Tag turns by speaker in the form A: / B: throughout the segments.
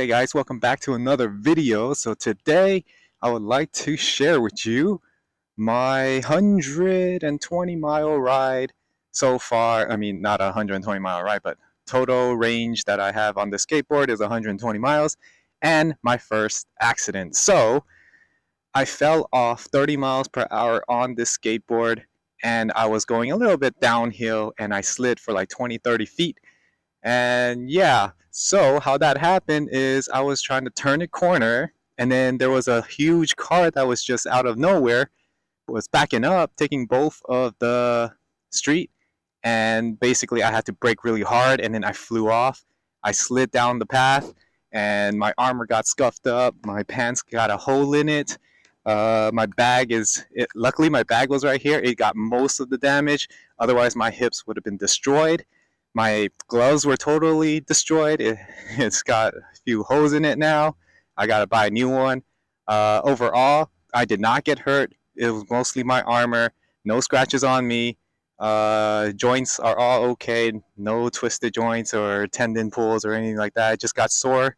A: Hey guys, welcome back to another video. So today I would like to share with you my 120-mile ride so far. I mean, not a 120-mile ride, but total range that I have on the skateboard is 120 miles and my first accident. So I fell off 30 miles per hour on this skateboard and I was going a little bit downhill and I slid for like 20-30 feet. And yeah, so how that happened is I was trying to turn a corner, and then there was a huge car that was just out of nowhere, was backing up, taking both of the street, and basically I had to brake really hard, and then I flew off. I slid down the path, and my armor got scuffed up. My pants got a hole in it. My bag luckily my bag was right here. It got most of the damage. Otherwise, my hips would have been destroyed. My gloves were totally destroyed. It's got a few holes in it now. I got to buy a new one. Overall, I did not get hurt. It was mostly my armor. No scratches on me. Joints are all okay. No twisted joints or tendon pulls or anything like that. I just got sore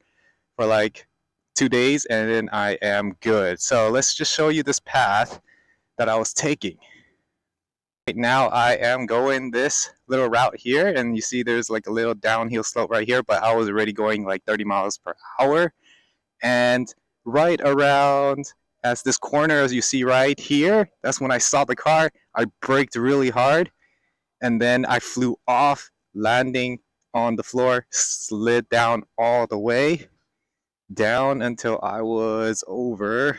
A: for like 2 days and then I am good. So let's just show you this path that I was taking. Right now I am going this little route here, and you see there's like a little downhill slope right here, but I was already going like 30 miles per hour. And right around as this corner, as you see right here, that's when I saw the car. I braked really hard, and then I flew off, landing on the floor, slid down all the way down until I was over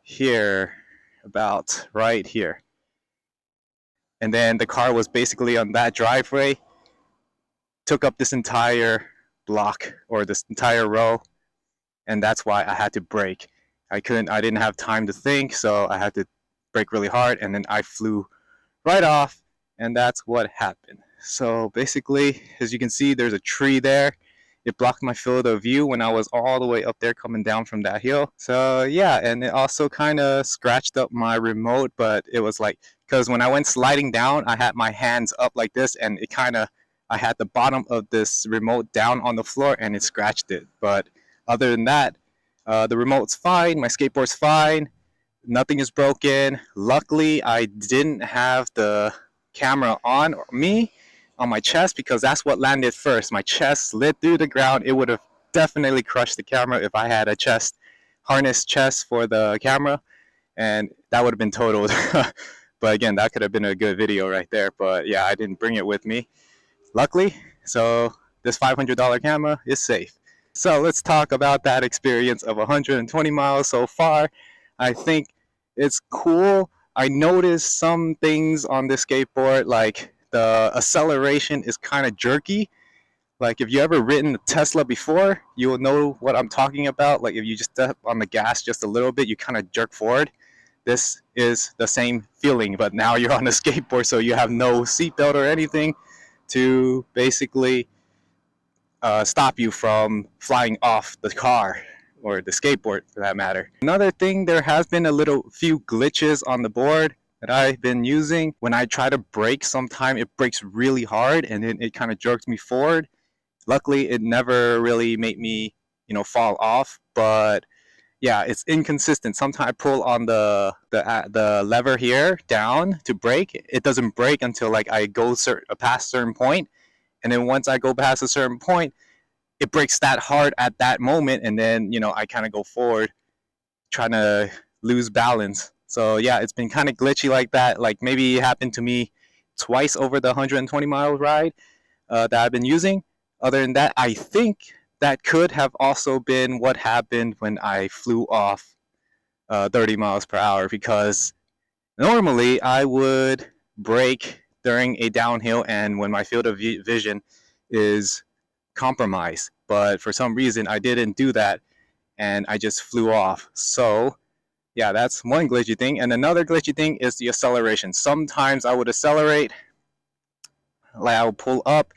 A: here, about right here. And then the car was basically on that driveway, took up this entire block or this entire row, and that's why I had to brake. I didn't have time to think, so I had to brake really hard, and then I flew right off, and that's what happened. So basically, as you can see, there's a tree there. It blocked my field of view when I was all the way up there coming down from that hill. So yeah, and it also kind of scratched up my remote, but it was like, because when I went sliding down, I had my hands up like this, and I had the bottom of this remote down on the floor, and it scratched it. But other than that, the remote's fine, my skateboard's fine, nothing is broken. Luckily, I didn't have the camera on me, on my chest, because that's what landed first. My chest slid through the ground. It would have definitely crushed the camera if I had a harness chest for the camera, and that would have been totaled. But again, that could have been a good video right there. But yeah, I didn't bring it with me, luckily. So this $500 camera is safe. So let's talk about that experience of 120 miles so far. I think it's cool. I noticed some things on this skateboard, like the acceleration is kind of jerky. Like if you ever ridden a Tesla before, you will know what I'm talking about. Like if you just step on the gas just a little bit, you kind of jerk forward. This is the same feeling, but now you're on a skateboard, so you have no seatbelt or anything to basically stop you from flying off the car or the skateboard for that matter. Another thing, there has been few glitches on the board that I've been using. When I try to brake, sometimes it brakes really hard and then it kind of jerks me forward. Luckily, it never really made me, fall off, but yeah, it's inconsistent. Sometimes I pull on the lever here down to brake. It doesn't brake until like I go past a certain point, and then once I go past a certain point, it brakes that hard at that moment, and then I kind of go forward, trying to lose balance. So yeah, it's been kind of glitchy like that. Like maybe it happened to me twice over the 120-mile ride that I've been using. Other than that, I think that could have also been what happened when I flew off 30 miles per hour, because normally I would brake during a downhill and when my field of vision is compromised. But for some reason, I didn't do that and I just flew off. So yeah, that's one glitchy thing. And another glitchy thing is the acceleration. Sometimes I would accelerate, like I would pull up,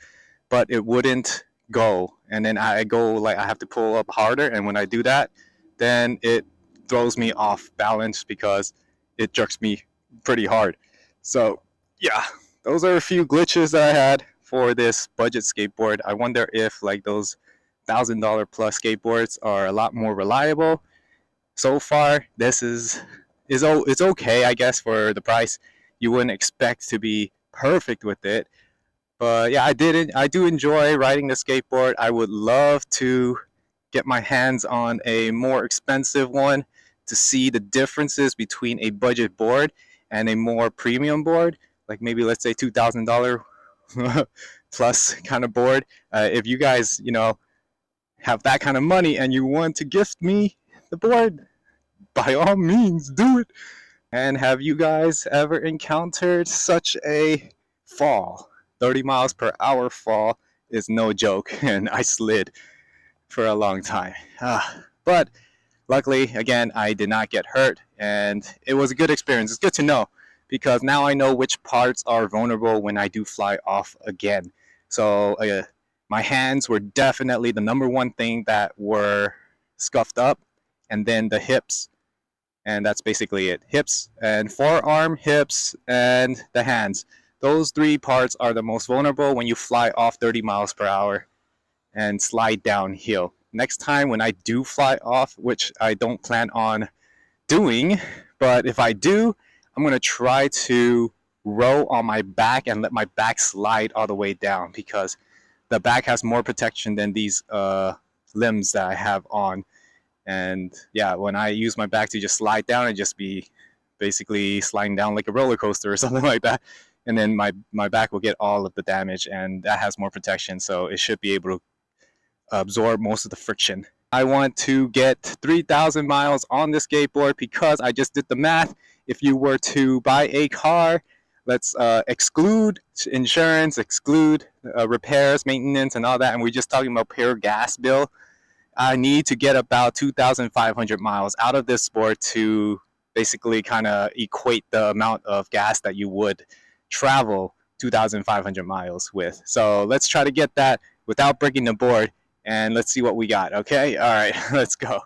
A: but it wouldn't go, and then I have to pull up harder, and when I do that, then it throws me off balance because it jerks me pretty hard. So yeah, those are a few glitches that I had for this budget skateboard. I wonder if like those $1,000 plus skateboards are a lot more reliable. So far, this it's okay, I guess, for the price. You wouldn't expect to be perfect with it, but yeah, I do enjoy riding the skateboard. I would love to get my hands on a more expensive one to see the differences between a budget board and a more premium board, like maybe let's say $2,000 plus kind of board. If you guys, have that kind of money and you want to gift me the board, by all means, do it. And have you guys ever encountered such a fall? 30 miles per hour fall is no joke, and I slid for a long time. But luckily, again, I did not get hurt, and it was a good experience. It's good to know because now I know which parts are vulnerable when I do fly off again. So my hands were definitely the number one thing that were scuffed up, and then the hips, and that's basically it. Hips and forearm, hips, and the hands. Those three parts are the most vulnerable when you fly off 30 miles per hour and slide downhill. Next time when I do fly off, which I don't plan on doing, but if I do, I'm going to try to row on my back and let my back slide all the way down because the back has more protection than these limbs that I have on. And yeah, when I use my back to just slide down and just be basically sliding down like a roller coaster or something like that, and then my back will get all of the damage, and that has more protection, so it should be able to absorb most of the friction. I want to get 3,000 miles on this skateboard because I just did the math. If you were to buy a car, let's exclude insurance, exclude repairs, maintenance, and all that, and we're just talking about pure gas bill, I need to get about 2,500 miles out of this sport to basically kind of equate the amount of gas that you would travel 2,500 miles with. So let's try to get that without breaking the board, and let's see what we got. Okay? All right, let's go.